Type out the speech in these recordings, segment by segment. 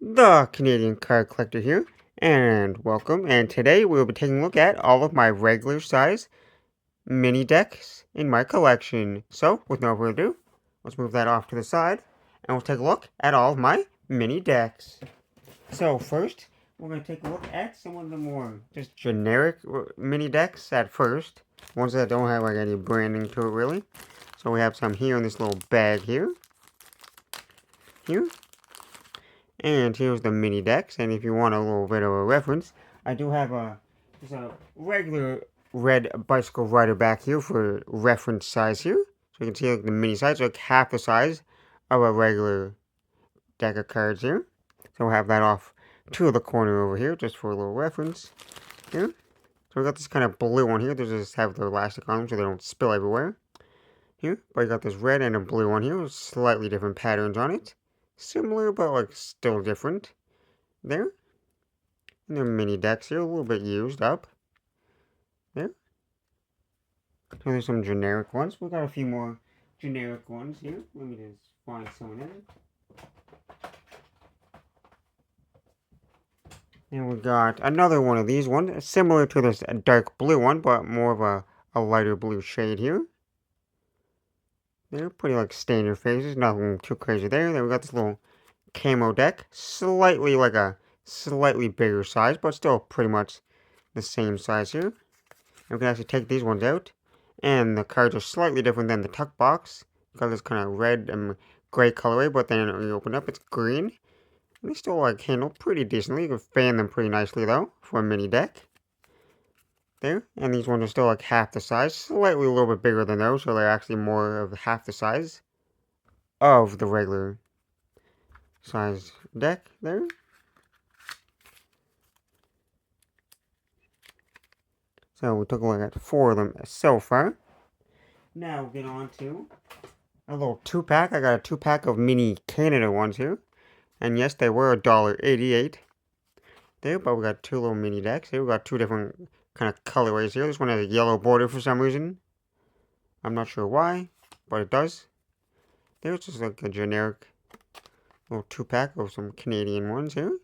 The Canadian Card Collector here, and welcome. And today we'll be taking a look at all of my regular size mini decks in my collection. So, with no further ado, let's move that off to the side, and we'll take a look at all of my mini decks. So first, we're going to take a look at some of the more just generic mini decks at first. Ones that don't have like any branding to it really. So we have some here in this little bag here. And here's the mini decks, and if you want a little bit of a reference, I do have just a regular red bicycle rider back here for reference size here. So you can see like the mini size, like half the size of a regular deck of cards here. So we'll have that off to the corner over here, just for a little reference here. So we got this kind of blue one here. They just have the elastic on them so they don't spill everywhere. Here, but you got this red and a blue one here with slightly different patterns on it. Similar, but like still different. There. And their mini decks here, a little bit used up. There. So there's some generic ones. We got a few more generic ones here. Let me just find some of them. And we got another one of these ones, similar to this dark blue one, but more of a lighter blue shade here. They're pretty like standard faces, nothing too crazy there. Then we got this little camo deck, slightly like a slightly bigger size, but still pretty much the same size here. And we can actually take these ones out, and the cards are slightly different than the tuck box. Got this kind of red and gray colorway, but then when you open up, it's green. And they still like handle pretty decently. You can fan them pretty nicely though for a mini deck. There, and these ones are still like half the size, slightly a little bit bigger than those, so they're actually more of half the size of the regular size deck there. So we took a look at 4 of them so far. Now we'll get on to a little 2-pack. I got a 2-pack of mini Canada ones here. And yes, they were $1.88 there, but we got 2 little mini decks here. We got 2 different kind of colorways here. This one has a yellow border for some reason. I'm not sure why, but it does. There's just like a generic little 2-pack of some Canadian ones here.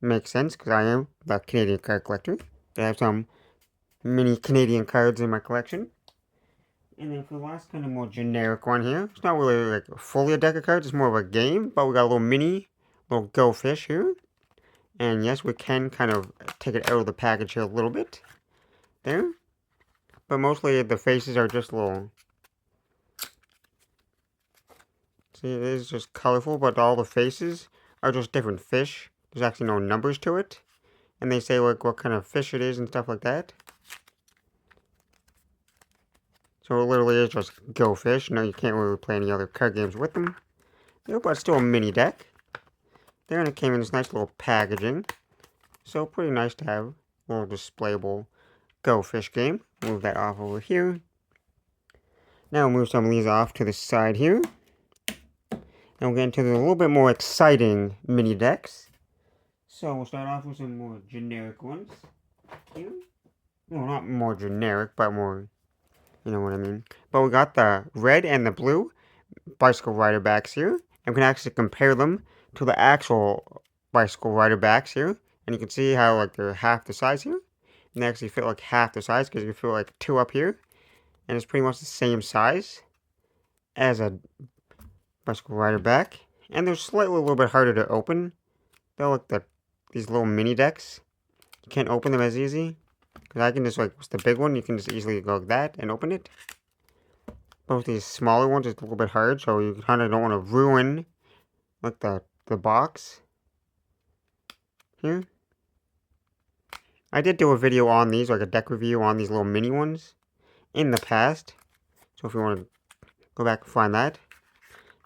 Makes sense, because I am the Canadian card collector. I have some mini Canadian cards in my collection. And then for the last kind of more generic one here, it's not really like fully a deck of cards, it's more of a game, but we got a little mini, little Go Fish here. And yes, we can kind of take it out of the package here a little bit. There. But mostly the faces are just little... See, it is just colorful, but all the faces are just different fish. There's actually no numbers to it. And they say like what kind of fish it is and stuff like that. So it literally is just Go Fish. No, you can't really play any other card games with them. Yeah, but still a mini deck. There, and it came in this nice little packaging. So pretty nice to have a little displayable Go Fish game. Move that off over here. Now we'll move some of these off to the side here. And we'll get into the little bit more exciting mini decks. So we'll start off with some more generic ones here. Well, not more generic, but more, you know what I mean. But we got the red and the blue bicycle rider backs here. And we can actually compare them to the actual bicycle rider backs here. And you can see how like they're half the size here. And they actually fit like half the size because you feel like 2 up here. And it's pretty much the same size as a bicycle rider back. And they're slightly a little bit harder to open. They're like these little mini decks. You can't open them as easy. Because I can just like, what's the big one? You can just easily go like that and open it. Both these smaller ones, it's a little bit hard. So you kind of don't want to ruin like the box here. I did do a video on these, like a deck review on these little mini ones in the past. So if you want to go back and find that.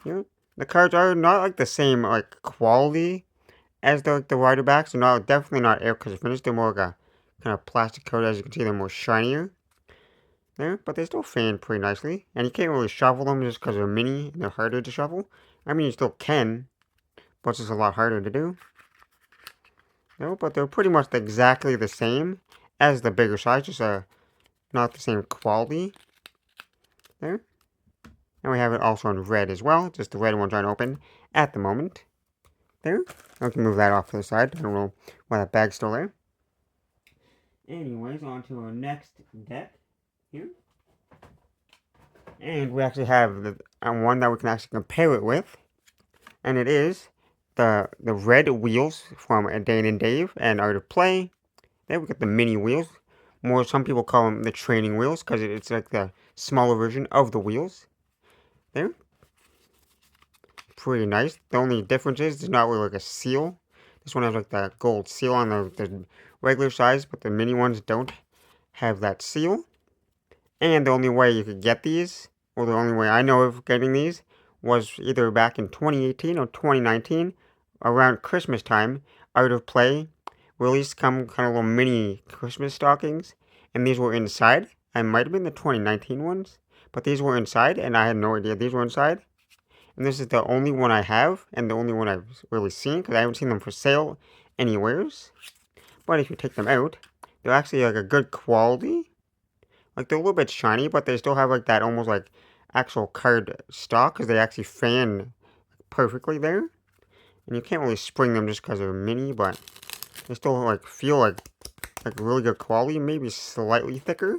Here. The cards are not like the same like quality as the rider backs. They're not definitely not air cushioned finish. They're more like a kind of plastic coat. As you can see, they're more shinier. There, but they still fan pretty nicely. And you can't really shuffle them just because they're mini and they're harder to shuffle. I mean, you still can, but it's just a lot harder to do. No, but they're pretty much exactly the same as the bigger size, just not the same quality. There. And we have it also in red as well, just the red ones aren't open at the moment. There. I can move that off to the side. I don't know why that bag's still there. Anyways, on to our next deck here. And we actually have the one that we can actually compare it with. And it is the red wheels from Dane and Dave and Art of Play. Then we got the mini wheels. Some people call them the training wheels because it's like the smaller version of the wheels. There. Pretty nice. The only difference is there's not really like a seal. This one has like the gold seal on the regular size, but the mini ones don't have that seal. And the only way you could get these, or the only way I know of getting these, was either back in 2018 or 2019, around Christmas time. Art of Play released some kind of little mini Christmas stockings, and these were inside. I might have been the 2019 ones, but these were inside, and I had no idea these were inside. And this is the only one I have, and the only one I've really seen, because I haven't seen them for sale anywheres. But if you take them out, they're actually like a good quality. Like, they're a little bit shiny, but they still have like that almost like actual card stock, because they actually fan perfectly there. And you can't really spring them just because they're mini, but they still like feel like really good quality, maybe slightly thicker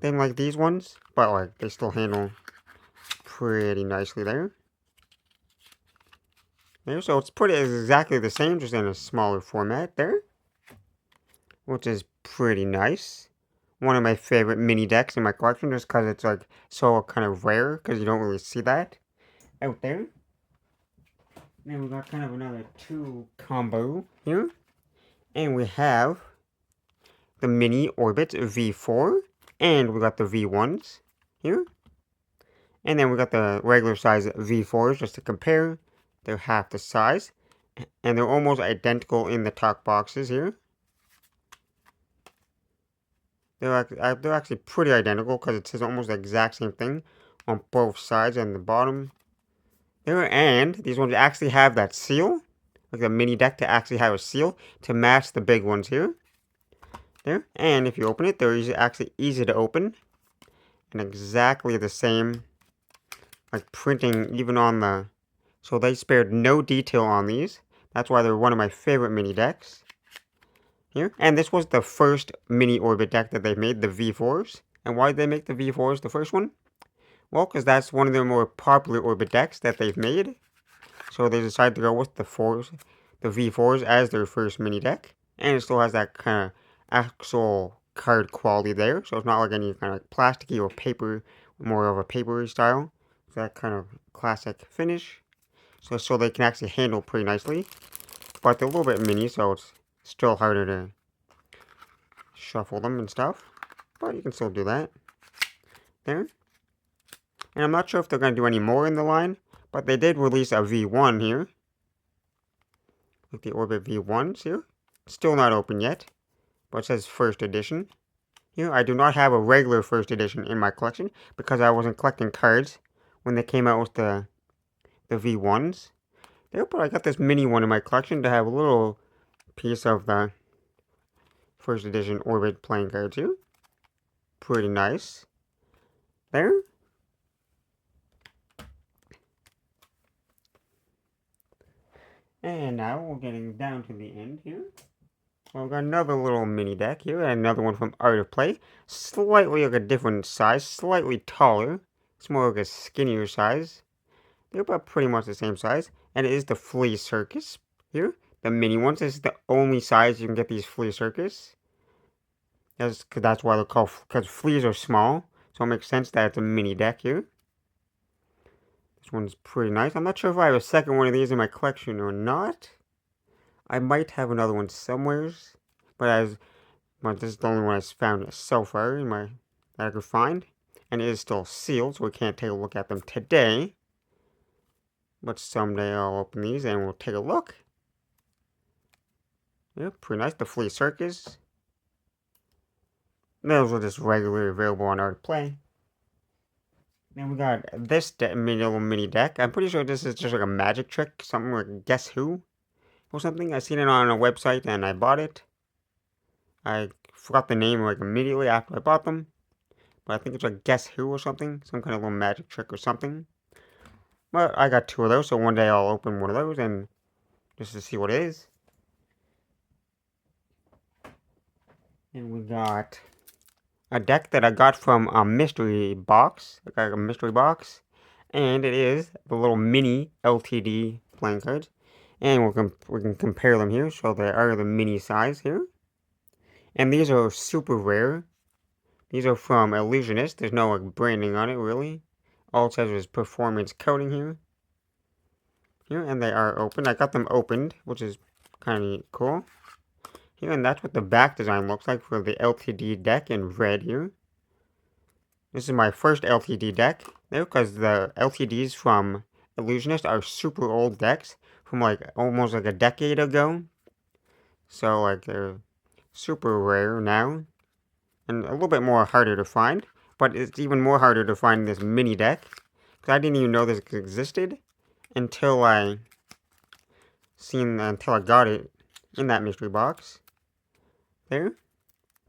than like these ones, but like they still handle pretty nicely there. So it's exactly the same, just in a smaller format there, which is pretty nice. One of my favorite mini decks in my collection, just because it's like so kind of rare, because you don't really see that out there. Then we got kind of another two combo here, and we have the mini Orbit V4, and we got the V1s here, and then we got the regular size V4s just to compare. They're half the size, and they're almost identical in the top boxes here. They're actually pretty identical because it says almost the exact same thing on both sides and the bottom. There, and these ones actually have that seal, like the mini deck to actually have a seal to match the big ones here. There, and if you open it, they're actually easy to open, and exactly the same, like printing even on the. So they spared no detail on these. That's why they're one of my favorite mini decks. Here. And this was the first mini orbit deck that they made, the V4s. And why did they make the V4s the first one? Well, because that's one of their more popular orbit decks that they've made. So they decided to go with the V4s as their first mini deck. And it still has that kind of actual card quality there. So it's not like any kind of plasticky or paper, more of a papery style. It's that kind of classic finish. So they can actually handle pretty nicely. But they're a little bit mini, so it's still harder to shuffle them and stuff. But you can still do that. There. And I'm not sure if they're going to do any more in the line. But they did release a V1 here. Like the Orbit V1s here. Still not open yet. But it says first edition. Here, I do not have a regular first edition in my collection. Because I wasn't collecting cards when they came out with the V1s. There, but I got this mini one in my collection to have a little piece of the first edition Orbit playing cards here. Pretty nice. There. And now we're getting down to the end here. Well, we've got another little mini deck here, and another one from Art of Play. Slightly like a different size, slightly taller. It's more like a skinnier size. They're about pretty much the same size. And it is the Flea Circus here. The mini ones. This is the only size you can get these Flea Circus. That's why they're called, because fleas are small. So it makes sense that it's a mini deck here. This one's pretty nice. I'm not sure if I have a second one of these in my collection or not. I might have another one somewheres. But this is the only one I've found so far that I could find. And it is still sealed, so we can't take a look at them today. But someday I'll open these and we'll take a look. Yeah, pretty nice. The Flea Circus. Those are just regularly available on Art of Play. Then we got this little mini deck. I'm pretty sure this is just like a magic trick. Something like Guess Who or something. I seen it on a website and I bought it. I forgot the name like immediately after I bought them. But I think it's like Guess Who or something. Some kind of little magic trick or something. But I got two of those, so one day I'll open one of those and just to see what it is. And we got a deck that I got from a mystery box. I got a mystery box. And it is the little mini LTD playing cards. And we can compare them here. So they are the mini size here. And these are super rare. These are from Illusionist. There's no like branding on it really. All it says is performance coating here. And they are open. I got them opened, which is kind of cool. Here, and that's what the back design looks like for the LTD deck in red here. This is my first LTD deck there, because the LTDs from Illusionist are super old decks from like almost like a decade ago. So like they're super rare now, and a little bit more harder to find. But it's even more harder to find this mini deck, because I didn't even know this existed until I got it in that mystery box. There,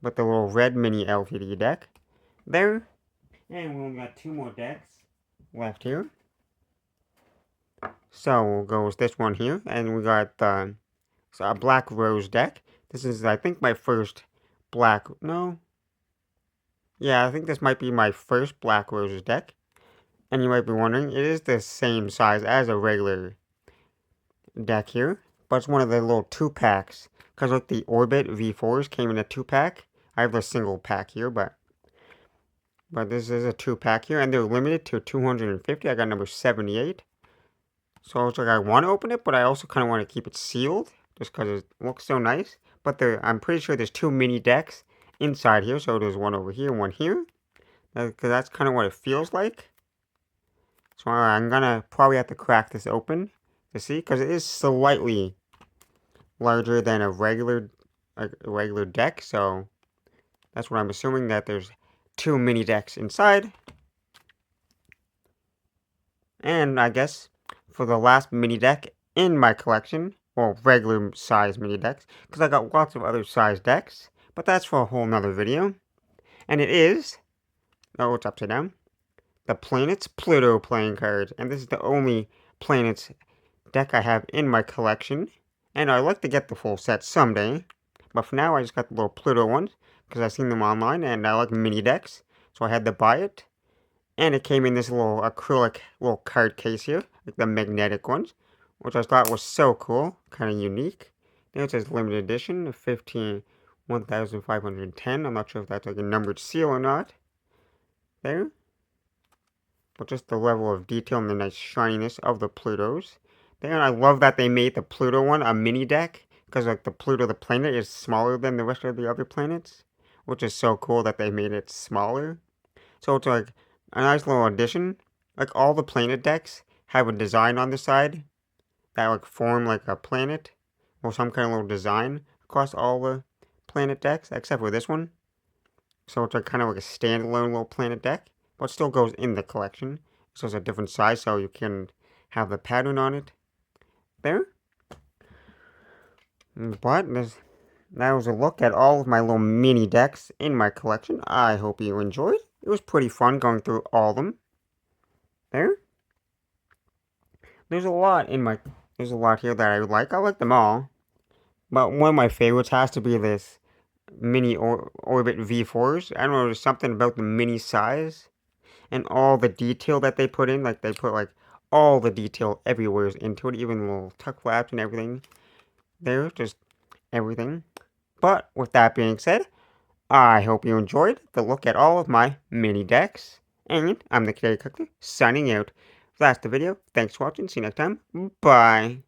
with the little red mini LTD deck. There, and we only got 2 more decks left here. So we'll go with this one here, and we got a Black Rose deck. This is, I think, my first Black. No. Yeah, I think this might be my first Black Roses deck. And you might be wondering, it is the same size as a regular deck here, but it's one of the little 2-packs. Because like the Orbit V4s came in a 2-pack. I have the single pack here, but this is a 2-pack here, and they're limited to 250. I got number 78. So it's like I want to open it, but I also kind of want to keep it sealed, just because it looks so nice. But I'm pretty sure there's 2 mini decks inside here, so there's one over here, one here. Because that's kind of what it feels like. So I'm going to probably have to crack this open to see, because it is slightly larger than a regular deck, so that's what I'm assuming, that there's 2 mini decks inside. And I guess for the last mini deck in my collection, well, regular size mini decks, because I got lots of other size decks, but that's for a whole nother video. And it is, oh, it's upside down, the Planets Pluto playing cards, and this is the only Planets deck I have in my collection. And I'd like to get the full set someday. But for now, I just got the little Pluto ones, because I've seen them online, and I like mini decks. So I had to buy it. And it came in this little acrylic little card case here, like the magnetic ones, which I thought was so cool, kind of unique. Then it says limited edition, 15,510. I'm not sure if that's like a numbered seal or not. There. But just the level of detail and the nice shininess of the Plutos. And I love that they made the Pluto one a mini deck, because like the Pluto, the planet, is smaller than the rest of the other planets, which is so cool that they made it smaller. So it's like a nice little addition. Like all the planet decks have a design on the side that like form like a planet, or some kind of little design across all the planet decks, except for this one. So it's like kind of like a standalone little planet deck, but still goes in the collection. So it's a different size, so you can have the pattern on it. There. But that was a look at all of my little mini decks in my collection. I hope you enjoyed. It was pretty fun going through all of them. There. There's a lot here that I like. I like them all. But one of my favorites has to be this mini Orbit V4s. I don't know, there's something about the mini size and all the detail that they put in. Like they put like all the detail everywhere into it, even little tuck flaps and everything. There, just everything. But with that being said, I hope you enjoyed the look at all of my mini decks. And I'm the Canadian Cookler, signing out. That's the video. Thanks for watching. See you next time. Bye.